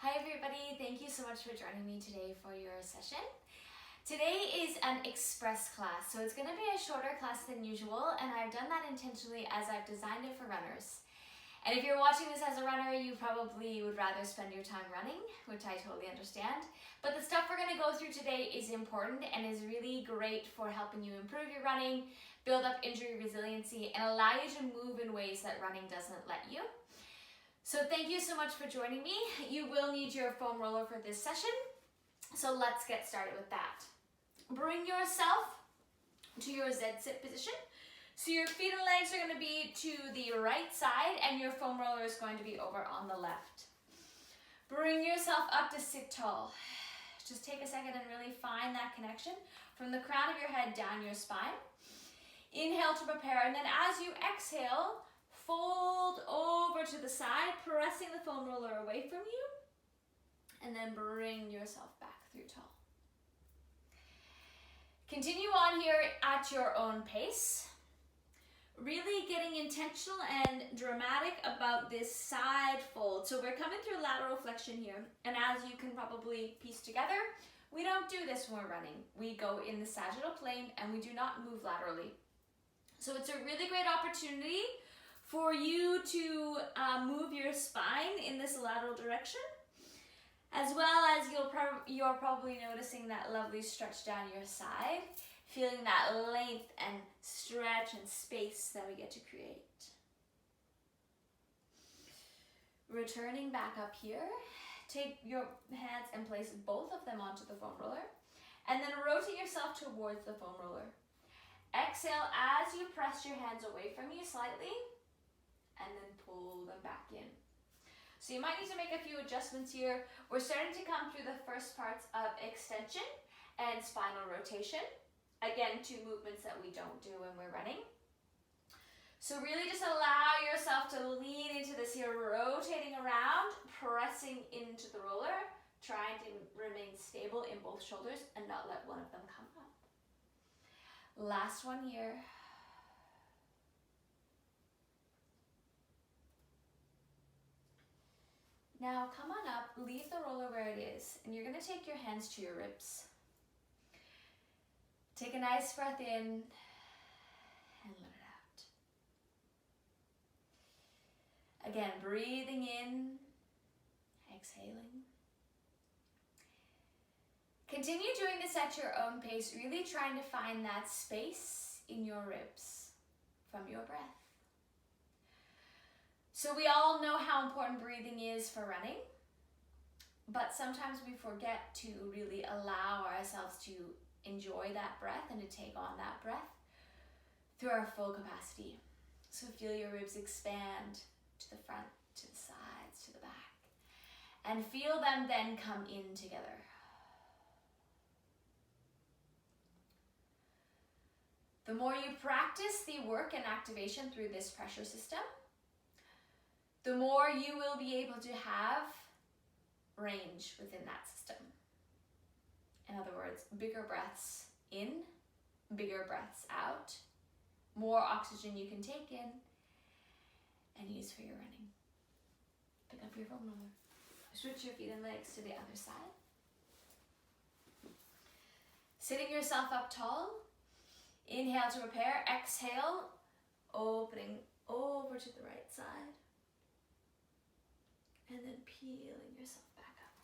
Hi everybody, thank you so much for joining me today for your session. Today is an express class, so it's going to be a shorter class than usual, and I've done that intentionally as I've designed it for runners. And if you're watching this as a runner, you probably would rather spend your time running, which I totally understand. But the stuff we're going to go through today is important and is really great for helping you improve your running, build up injury resiliency, and allow you to move in ways that running doesn't let you. So thank you so much for joining me. You will need your foam roller for this session. So let's get started with that. Bring yourself to your Z-sit position. So your feet and legs are going to be to the right side and your foam roller is going to be over on the left. Bring yourself up to sit tall. Just take a second and really find that connection from the crown of your head down your spine. Inhale to prepare, and then as you exhale, fold over to the side, pressing the foam roller away from you, and then bring yourself back through tall. Continue on here at your own pace. Really getting intentional and dramatic about this side fold. So we're coming through lateral flexion here, and as you can probably piece together, we don't do this when we're running. We go in the sagittal plane and we do not move laterally. So it's a really great opportunity for you to move your spine in this lateral direction, as well as you're probably noticing that lovely stretch down your side, feeling that length and stretch and space that we get to create. Returning back up here, take your hands and place both of them onto the foam roller, and then rotate yourself towards the foam roller. Exhale as you press your hands away from you slightly, and then pull them back in. So you might need to make a few adjustments here. We're starting to come through the first parts of extension and spinal rotation. Again, two movements that we don't do when we're running. So really just allow yourself to lean into this here, rotating around, pressing into the roller, trying to remain stable in both shoulders and not let one of them come up. Last one here. Now come on up, leave the roller where it is, and you're going to take your hands to your ribs. Take a nice breath in and let it out. Again, breathing in, exhaling. Continue doing this at your own pace, really trying to find that space in your ribs from your breath. So we all know how important breathing is for running, but sometimes we forget to really allow ourselves to enjoy that breath and to take on that breath through our full capacity. So feel your ribs expand to the front, to the sides, to the back, and feel them then come in together. The more you practice the work and activation through this pressure system, the more you will be able to have range within that system. In other words, bigger breaths in, bigger breaths out, more oxygen you can take in and use for your running. Pick up your foam roller. Switch your feet and legs to the other side. Sitting yourself up tall. Inhale to prepare. Exhale, opening over to the right side. And then peeling yourself back up.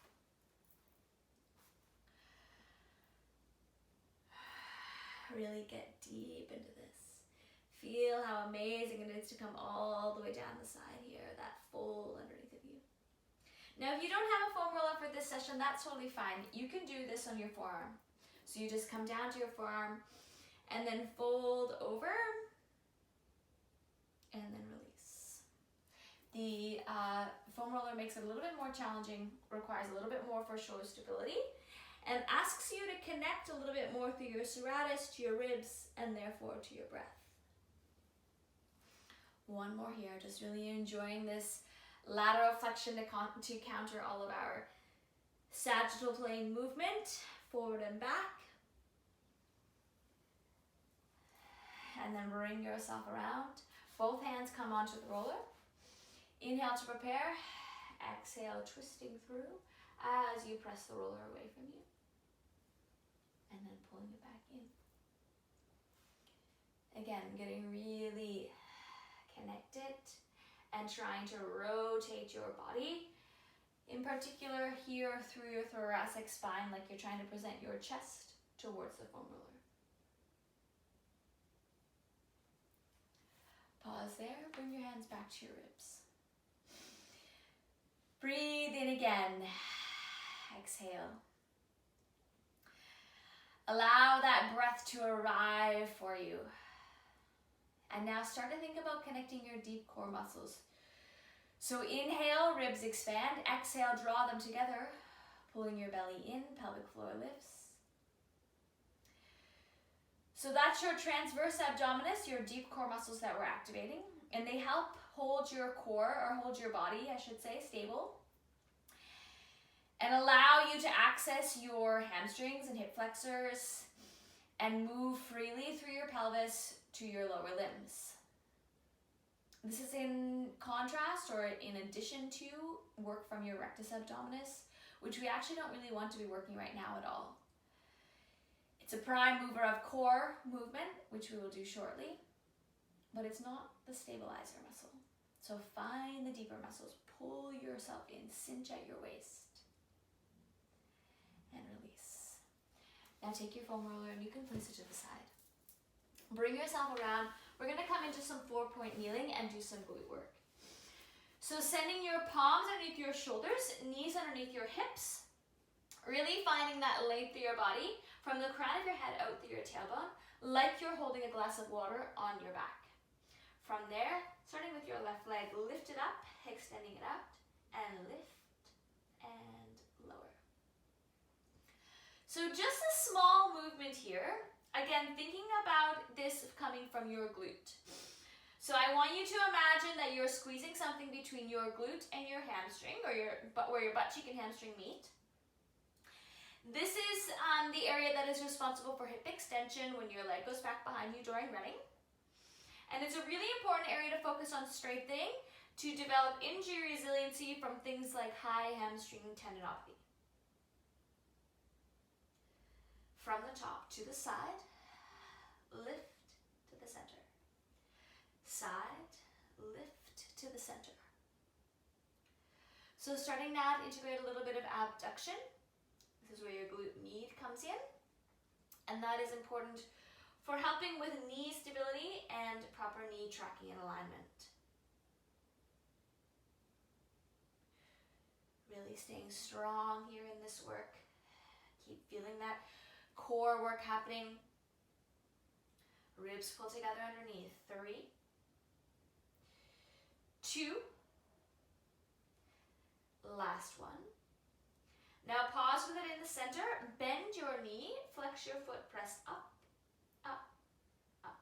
Really get deep into this. Feel how amazing it is to come all the way down the side here, that fold underneath of you. Now, if you don't have a foam roller for this session, that's totally fine. You can do this on your forearm. So you just come down to your forearm and then fold over and then release. The foam roller makes it a little bit more challenging, requires a little bit more for shoulder stability, and asks you to connect a little bit more through your serratus to your ribs and therefore to your breath. One more here, just really enjoying this lateral flexion to counter all of our sagittal plane movement, forward and back. And then bring yourself around. Both hands come onto the roller. Inhale to prepare. Exhale, twisting through. as you press the roller away from you. And then pulling it back in. Again, getting really connected and trying to rotate your body. In particular here through your thoracic spine, like you're trying to present your chest towards the foam roller. Pause there, bring your hands back to your ribs. Breathe in again. Exhale. Allow that breath to arrive for you. And now start to think about connecting your deep core muscles. So inhale, ribs expand. Exhale, draw them together. Pulling your belly in, pelvic floor lifts. So that's your transverse abdominis, your deep core muscles that we're activating. And they help hold your core, or hold your body, I should say, stable. And allow you to access your hamstrings and hip flexors and move freely through your pelvis to your lower limbs. This is in contrast, or in addition to, work from your rectus abdominis, which we actually don't really want to be working right now at all. It's a prime mover of core movement, which we will do shortly, but it's not the stabilizer muscle. So find the deeper muscles, pull yourself in, cinch at your waist, and release. Now take your foam roller and you can place it to the side. Bring yourself around. We're gonna come into some 4-point kneeling and do some glute work. So sending your palms underneath your shoulders, knees underneath your hips, really finding that length through your body from the crown of your head out through your tailbone, like you're holding a glass of water on your back. From there, starting with your left leg, lift it up, extending it out, and lift and lower. So just a small movement here. Again, thinking about this coming from your glute. So I want you to imagine that you're squeezing something between your glute and your hamstring, or where your butt cheek and hamstring meet. This is the area that is responsible for hip extension when your leg goes back behind you during running. And it's a really important area to focus on strengthening to develop injury resiliency from things like high hamstring tendinopathy. From the top to the side, lift to the center. Side, lift to the center. So starting now to integrate a little bit of abduction. This is where your glute med comes in. And that is important for helping with knee stability and proper knee tracking and alignment. Really staying strong here in this work. Keep feeling that core work happening. Ribs pull together underneath. 3, 2, last one. Now pause with it in the center. Bend your knee, flex your foot, press up, up, up.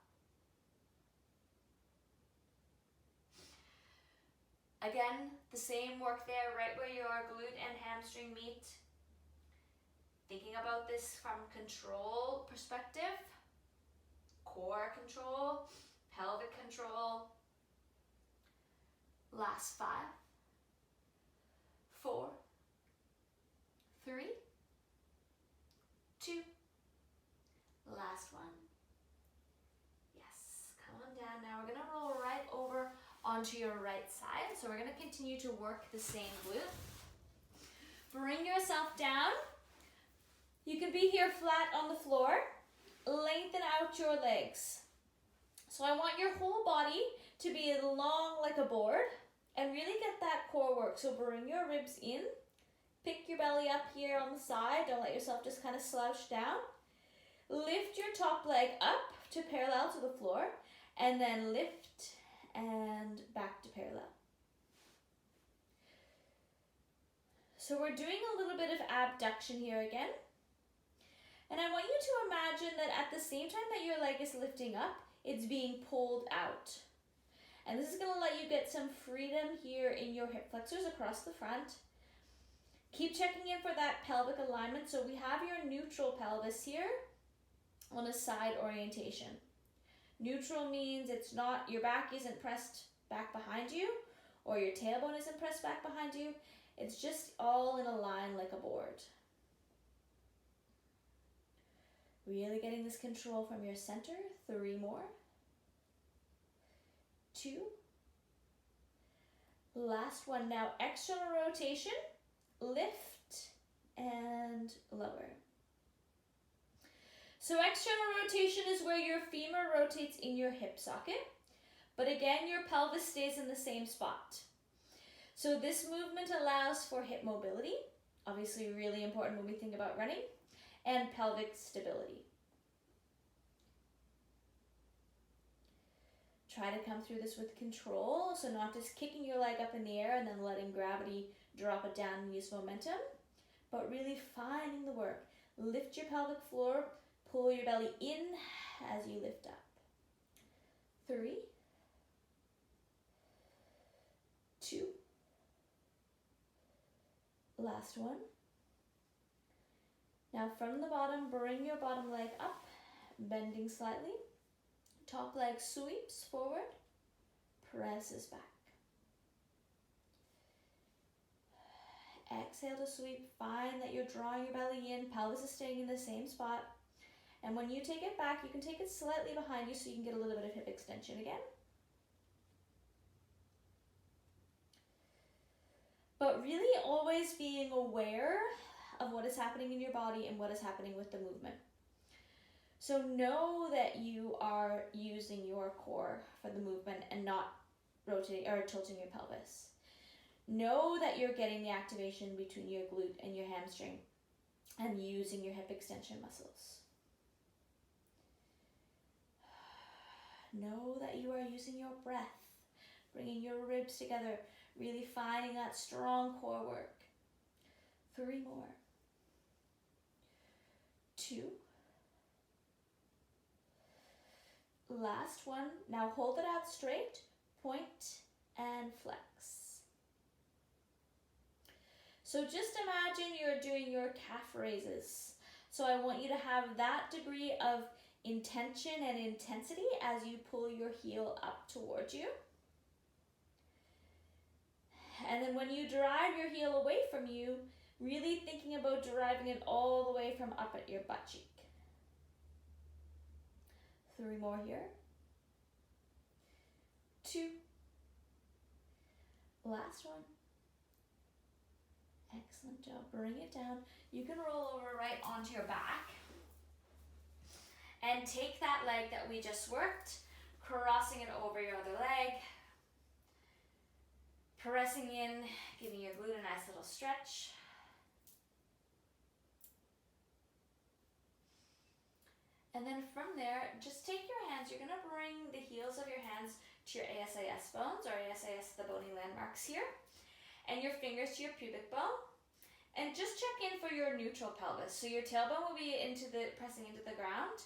Again, the same work there, right where your glute and hamstring meet. Thinking about this from control perspective, core control, pelvic control. Last 5, 4, 3, 2, last one. Yes, come on down. Now we're gonna roll right over onto your right side. So we're gonna continue to work the same glute. Bring yourself down. You can be here flat on the floor. Lengthen out your legs. So I want your whole body to be long like a board and really get that core work. So bring your ribs in. Pick your belly up here on the side. Don't let yourself just kind of slouch down. Lift your top leg up to parallel to the floor, and then lift and back to parallel. So we're doing a little bit of abduction here again. And I want you to imagine that at the same time that your leg is lifting up, it's being pulled out. And this is going to let you get some freedom here in your hip flexors across the front. Keep checking in for that pelvic alignment. So we have your neutral pelvis here on a side orientation. Neutral means it's not, your back isn't pressed back behind you, or your tailbone isn't pressed back behind you. It's just all in a line like a board. Really getting this control from your center. 3 more. 2. Last one. Now external rotation, lift and lower. So external rotation is where your femur rotates in your hip socket, but again, your pelvis stays in the same spot. So this movement allows for hip mobility, obviously really important when we think about running, and pelvic stability. Try to come through this with control, so not just kicking your leg up in the air and then letting gravity drop it down and use momentum, but really finding the work. Lift your pelvic floor, pull your belly in as you lift up. 3, 2, last one. Now from the bottom, bring your bottom leg up, bending slightly. Top leg sweeps forward, presses back. Exhale to sweep. Find that you're drawing your belly in, pelvis is staying in the same spot. And when you take it back, you can take it slightly behind you so you can get a little bit of hip extension again. But really always being aware of what is happening in your body and what is happening with the movement. So know that you are using your core for the movement and not rotating or tilting your pelvis. Know that you're getting the activation between your glute and your hamstring and using your hip extension muscles. Know that you are using your breath, bringing your ribs together, really finding that strong core work. 3 more. 2. Last one. Now hold it out straight, point and flex. So just imagine you're doing your calf raises. So I want you to have that degree of intention and intensity as you pull your heel up towards you. And then when you drive your heel away from you, really thinking about driving it all the way from up at your butt cheek. 3 more here. 2. Last one. Excellent job. Bring it down. You can roll over right onto your back. And take that leg that we just worked, crossing it over your other leg. Pressing in, giving your glute a nice little stretch. And then from there, just take your hands. You're going to bring the heels of your hands to your ASIS bones, or ASIS, the bony landmarks here, and your fingers to your pubic bone. And just check in for your neutral pelvis. So your tailbone will be pressing into the ground.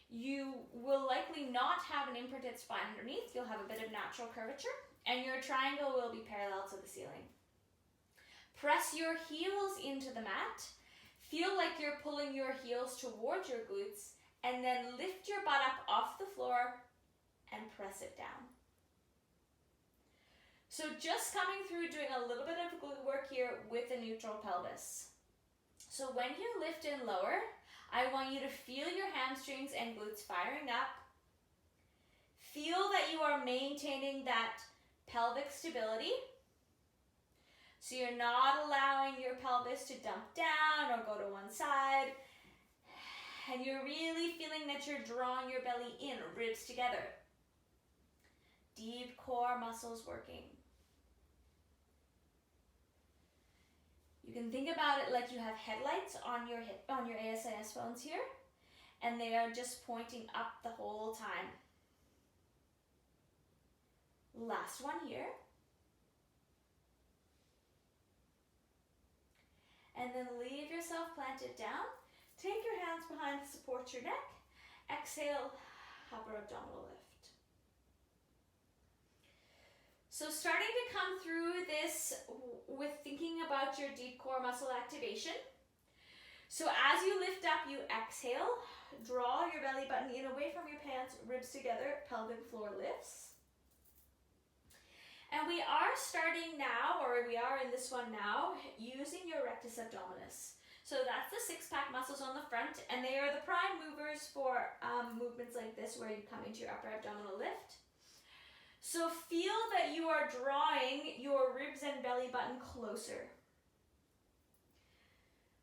You will likely not have an imprinted spine underneath. You'll have a bit of natural curvature, and your triangle will be parallel to the ceiling. Press your heels into the mat. Feel like you're pulling your heels towards your glutes, and then lift your butt up off the floor and press it down. So just coming through, doing a little bit of glute work here with a neutral pelvis. So when you lift and lower, I want you to feel your hamstrings and glutes firing up. Feel that you are maintaining that pelvic stability. So you're not allowing your pelvis to dump down or go to one side. And you're really feeling that you're drawing your belly in, ribs together. Deep core muscles working. You can think about it like you have headlights on your ASIS bones here, and they are just pointing up the whole time. Last one here. And then leave yourself planted down. Take your hands behind to support your neck. Exhale, upper abdominal lift. So starting to come through this with thinking about your deep core muscle activation. So as you lift up, you exhale, draw your belly button in away from your pants, ribs together, pelvic floor lifts. And we are starting now, or we are in this one now, using your rectus abdominis. So that's the six-pack muscles on the front, and they are the prime movers for movements like this where you come into your upper abdominal lift. So feel that you are drawing your ribs and belly button closer.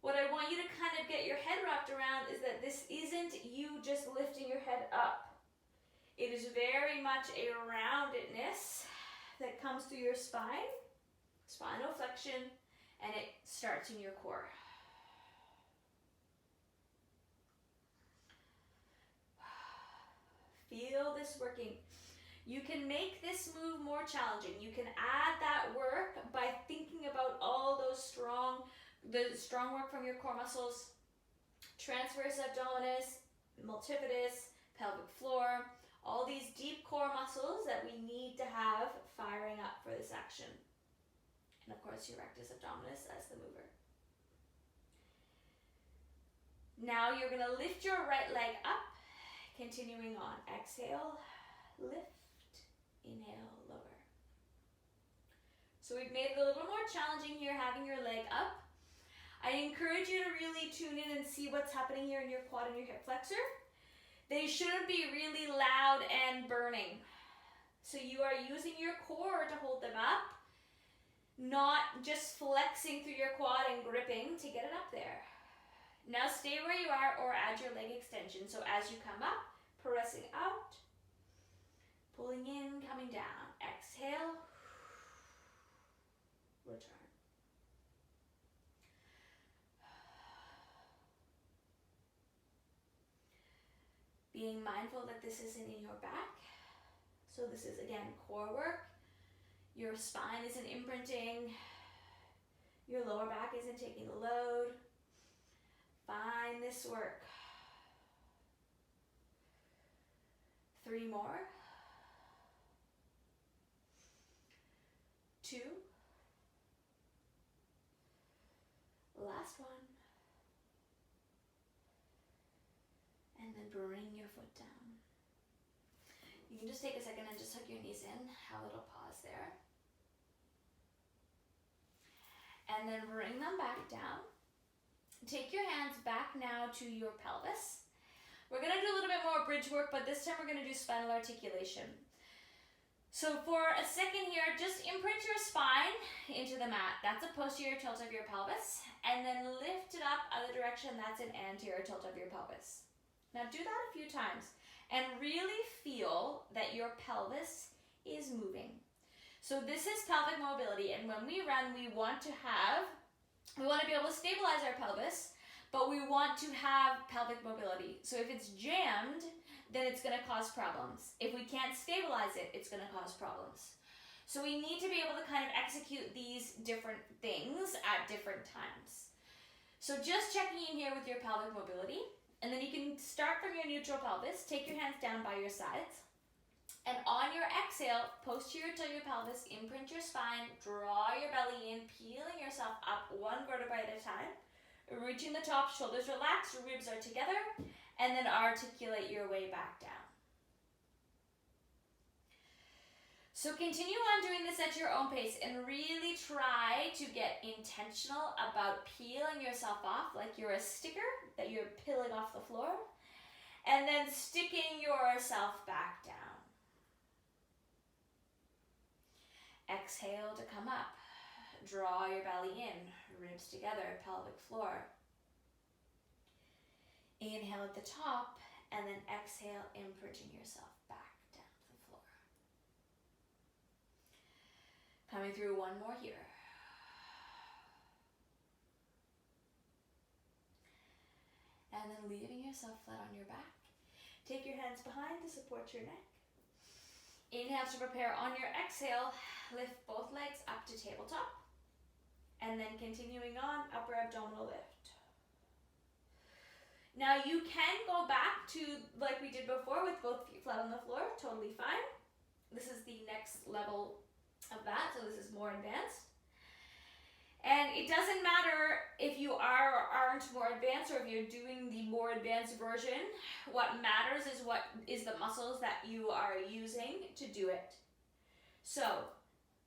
What I want you to kind of get your head wrapped around is that this isn't you just lifting your head up. It is very much a roundedness that comes through your spine, spinal flexion, and it starts in your core. Feel this working. You can make this move more challenging. You can add that work by thinking about all those the strong work from your core muscles, transverse abdominis, multifidus, pelvic floor, all these deep core muscles that we need to have firing up for this action. And of course your rectus abdominis as the mover. Now you're going to lift your right leg up, continuing on. Exhale, lift, inhale, lower. So we've made it a little more challenging here, having your leg up. I encourage you to really tune in and see what's happening here in your quad and your hip flexor. They shouldn't be really loud and burning. So you are using your core to hold them up, not just flexing through your quad and gripping to get it up there. Now stay where you are or add your leg extension. So as you come up, pressing out, pulling in, coming down. Exhale, return. Being mindful that this isn't in your back. So this is, again, core work. Your spine isn't imprinting. Your lower back isn't taking the load. Find this work. 3 more. 2. Last one. And then bring your foot down. You can just take a second and just hug your knees in, have a little pause there. And then bring them back down. Take your hands back now to your pelvis. We're going to do a little bit more bridge work, but this time we're going to do spinal articulation. So for a second here, just imprint your spine into the mat. That's a posterior tilt of your pelvis. And then lift it up other direction. That's an anterior tilt of your pelvis. Now do that a few times and really feel that your pelvis is moving. So this is pelvic mobility, and when we run, we want to be able to stabilize our pelvis, but we want to have pelvic mobility. So if it's jammed, then it's going to cause problems. If we can't stabilize it, it's going to cause problems. So we need to be able to kind of execute these different things at different times. So just checking in here with your pelvic mobility. And then you can start from your neutral pelvis, take your hands down by your sides, and on your exhale, posterior to your pelvis, imprint your spine, draw your belly in, peeling yourself up 1 vertebrae at a time, reaching the top, shoulders relaxed, ribs are together, and then articulate your way back down. So continue on doing this at your own pace and really try to get intentional about peeling yourself off like you're a sticker that you're peeling off the floor, and then sticking yourself back down. Exhale to come up. Draw your belly in, ribs together, pelvic floor. Inhale at the top, and then exhale, imprinting yourself back down to the floor. Coming through 1 more here. And then leaving yourself flat on your back. Take your hands behind to support your neck. Inhale to prepare. On your exhale, lift both legs up to tabletop. And then continuing on, upper abdominal lift. Now you can go back to like we did before with both feet flat on the floor, totally fine. This is the next level of that, so this is more advanced. And it doesn't matter if you are or aren't more advanced, or if you're doing the more advanced version. What matters is what is the muscles that you are using to do it. So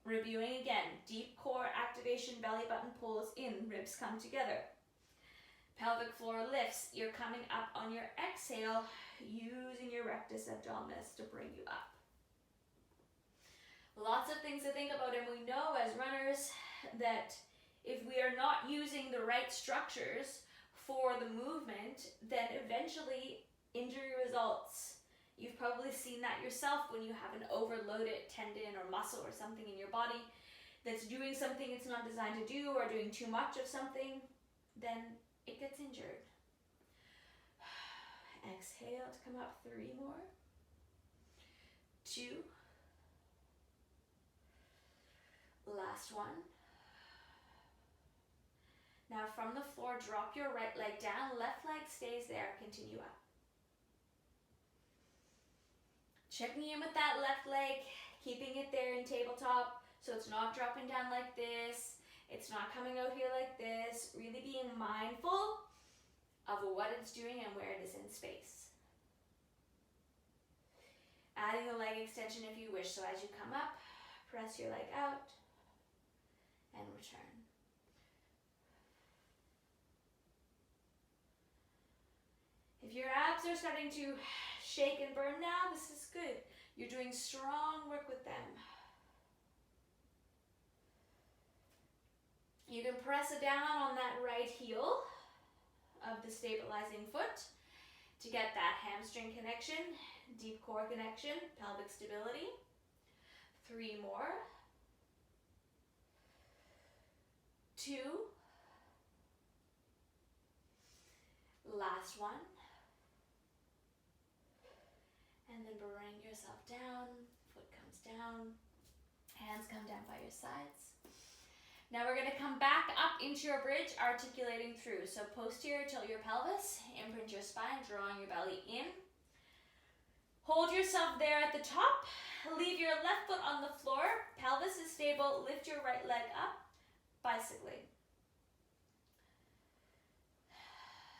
Reviewing again, deep core activation, belly button pulls in, ribs come together. Pelvic floor lifts, you're coming up on your exhale, using your rectus abdominis to bring you up. Lots of things to think about, and we know as runners that if we are not using the right structures for the movement, then eventually injury results. You've probably seen that yourself when you have an overloaded tendon or muscle or something in your body that's doing something it's not designed to do or doing too much of something, then it gets injured. Exhale to come up, 3 more. 2. Last one. Now from the floor, drop your right leg down, left leg stays there, continue up. Checking in with that left leg, keeping it there in tabletop so it's not dropping down like this, it's not coming out here like this, really being mindful of what it's doing and where it is in space. Adding the leg extension if you wish, so as you come up, press your leg out and return. If your abs are starting to shake and burn now, this is good. You're doing strong work with them. You can press it down on that right heel of the stabilizing foot to get that hamstring connection, deep core connection, pelvic stability. 3 more. 2. Last one. And then bring yourself down, foot comes down, hands come down by your sides. Now we're going to come back up into your bridge, articulating through. So posterior, tilt your pelvis, imprint your spine, drawing your belly in. Hold yourself there at the top. Leave your left foot on the floor. Pelvis is stable. Lift your right leg up, bicycling.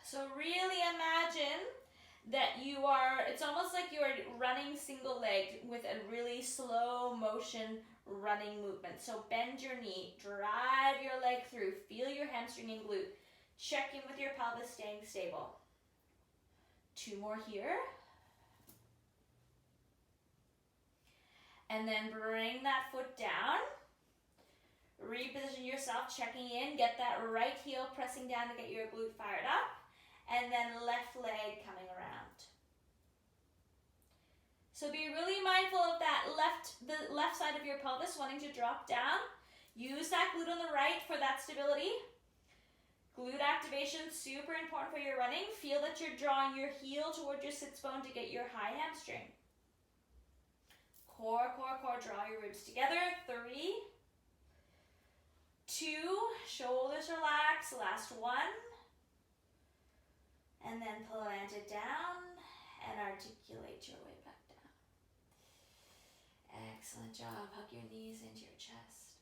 So really imagine that you are, it's almost like you are running single legged with a really slow motion running movement. So bend your knee, drive your leg through, feel your hamstring and glute. Check in with your pelvis staying stable. 2 more here. And then bring that foot down. Reposition yourself, checking in, get that right heel pressing down to get your glute fired up. And then left leg coming around. So be really mindful of that the left side of your pelvis wanting to drop down. Use that glute on the right for that stability. Glute activation, super important for your running. Feel that you're drawing your heel towards your sits bone to get your high hamstring. Core, core, core, draw your ribs together. 3, 2, shoulders relax, last 1. And then plant it down and articulate your way back down. Excellent job. Hug your knees into your chest.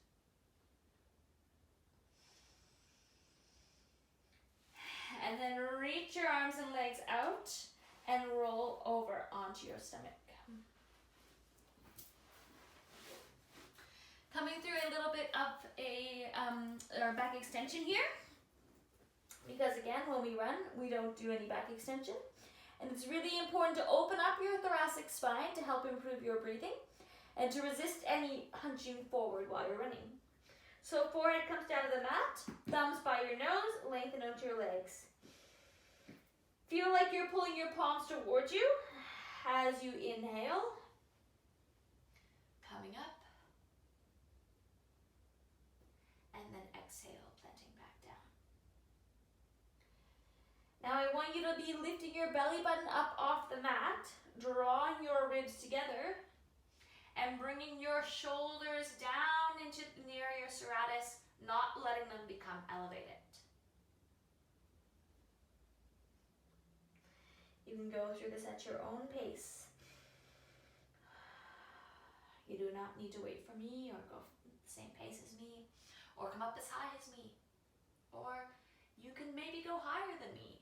And then reach your arms and legs out and roll over onto your stomach. Coming through a little bit of our back extension here. Because again, when we run, we don't do any back extension. And it's really important to open up your thoracic spine to help improve your breathing and to resist any hunching forward while you're running. So forehead comes down to the mat, thumbs by your nose, lengthen out your legs. Feel like you're pulling your palms towards you as you inhale. Coming up. And then exhale, planting back down. Now I want you to be lifting your belly button up off the mat, drawing your ribs together, and bringing your shoulders down into near your serratus, not letting them become elevated. You can go through this at your own pace. You do not need to wait for me or go the same pace as me or come up as high as me. Or you can maybe go higher than me.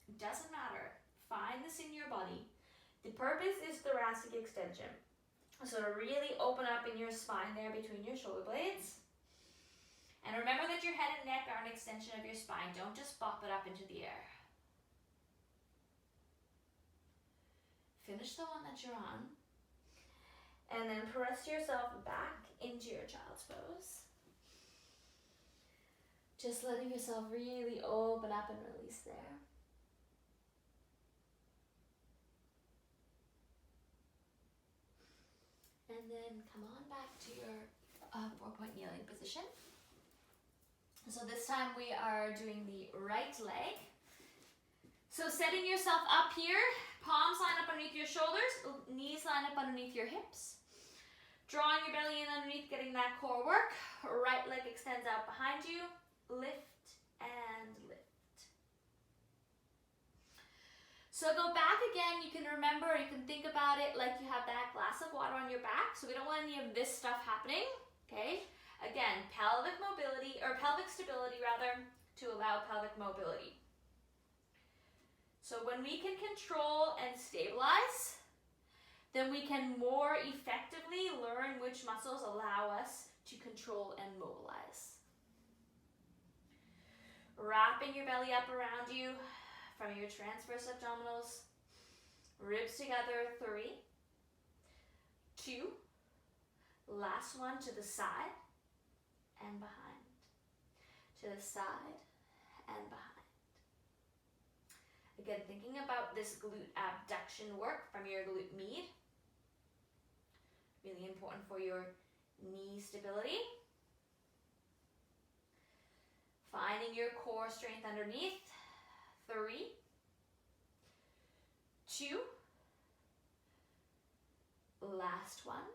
It doesn't matter. Find this in your body. The purpose is thoracic extension. So really open up in your spine there between your shoulder blades. And remember that your head and neck are an extension of your spine. Don't just bop it up into the air. Finish the one that you're on. And then press yourself back into your child's pose. Just letting yourself really open up and release there. And then come on back to your 4-point kneeling position. So this time we are doing the right leg. So setting yourself up here, palms line up underneath your shoulders, knees line up underneath your hips. Drawing your belly in underneath, getting that core work. Right leg extends out behind you. Lift and lift. So go back again. You can remember, you can think about it like you have that glass of water on your back. So we don't want any of this stuff happening, okay? Again, pelvic mobility, or pelvic stability rather, to allow pelvic mobility. So when we can control and stabilize, then we can more effectively learn which muscles allow us to control and mobilize. Wrapping your belly up around you from your transverse abdominals. Ribs together, 3, 2, last one to the side and behind. To the side and behind. Again, thinking about this glute abduction work from your glute med. Really important for your knee stability. Finding your core strength underneath. 3, 2, last one.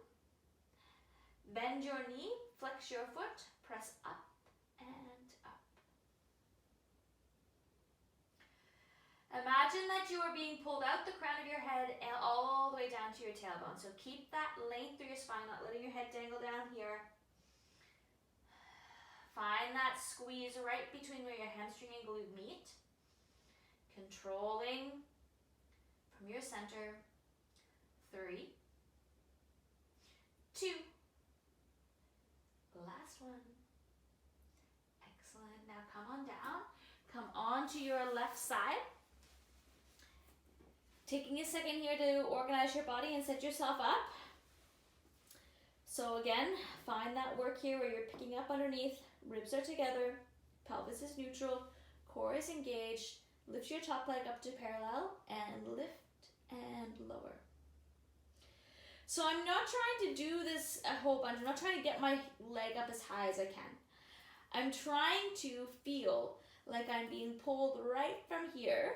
Bend your knee, flex your foot, press up and up. Imagine that you are being pulled out the crown of your head and all the way down to your tailbone. So keep that length through your spine, not letting your head dangle down here. Find that squeeze right between where your hamstring and glute meet. Controlling from your center. 3, 2, last one. Excellent. Now come on down. Come on to your left side. Taking a second here to organize your body and set yourself up. So again, find that work here where you're picking up underneath, ribs are together, pelvis is neutral, core is engaged. Lift your top leg up to parallel and lift and lower. So I'm not trying to do this a whole bunch. I'm not trying to get my leg up as high as I can. I'm trying to feel like I'm being pulled right from here,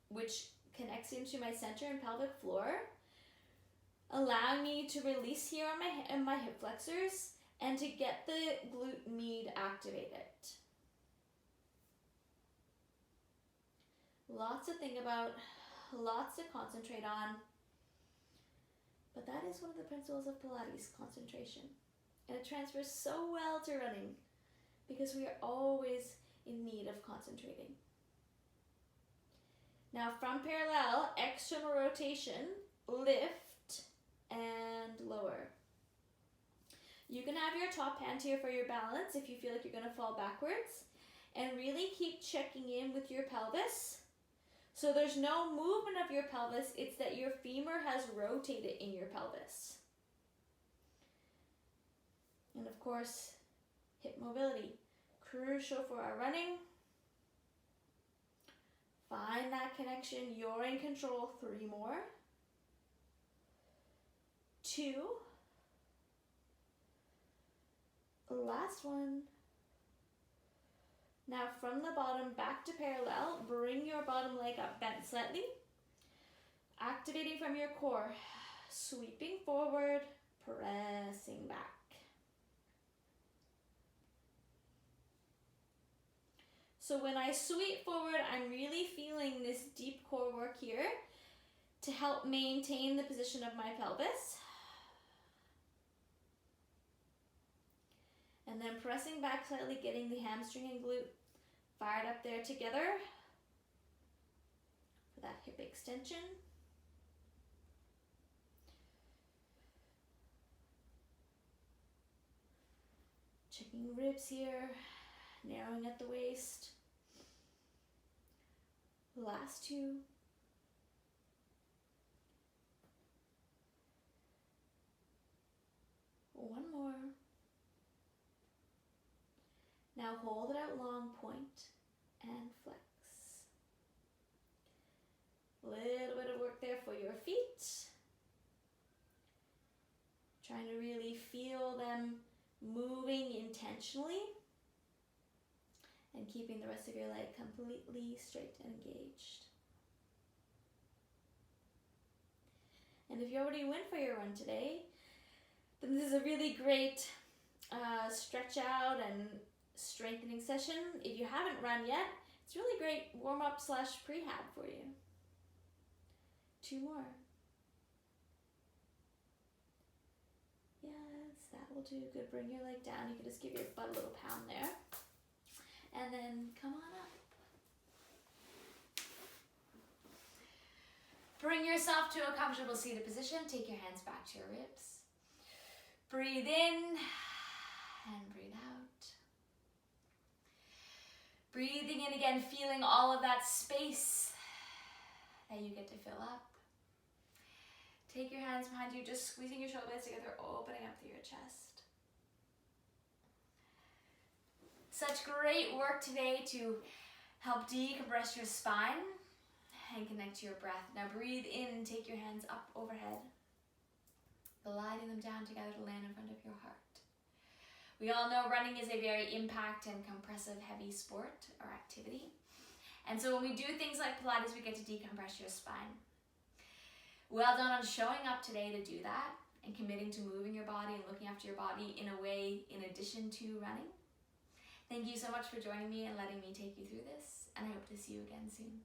which connects into my center and pelvic floor, allowing me to release here on my hip flexors and to get the glute med activated. Lots to think about, lots to concentrate on, but that is one of the principles of Pilates, concentration. And it transfers so well to running because we are always in need of concentrating. Now from parallel, external rotation, lift and lower. You can have your top hand here for your balance if you feel like you're going to fall backwards, and really keep checking in with your pelvis. So there's no movement of your pelvis, it's that your femur has rotated in your pelvis. And of course, hip mobility, crucial for our running. Find that connection, you're in control. 3 more. 2. Last one. Now from the bottom back to parallel, bring your bottom leg up bent slightly. Activating from your core, sweeping forward, pressing back. So when I sweep forward, I'm really feeling this deep core work here to help maintain the position of my pelvis. And then pressing back slightly, getting the hamstring and glute fired up there together for that hip extension. Checking ribs here, narrowing at the waist. Last two. One more. Now hold it out long, point, and flex. Little bit of work there for your feet. Trying to really feel them moving intentionally and keeping the rest of your leg completely straight and engaged. And if you already went for your run today, then this is a really great stretch out and strengthening session. If you haven't run yet, it's really great warm-up / prehab for you. 2 more. Yes, that will do. Good. Bring your leg down. You can just give your butt a little pound there. And then come on up. Bring yourself to a comfortable seated position. Take your hands back to your ribs. Breathe in and breathe out. Breathing in again, feeling all of that space that you get to fill up. Take your hands behind you, just squeezing your shoulder blades together, opening up through your chest. Such great work today to help decompress your spine and connect to your breath. Now breathe in, take your hands up overhead, gliding them down together to land in front of your heart. We all know running is a very impact and compressive heavy sport or activity. And so when we do things like Pilates, we get to decompress your spine. Well done on showing up today to do that and committing to moving your body and looking after your body in a way in addition to running. Thank you so much for joining me and letting me take you through this, and I hope to see you again soon.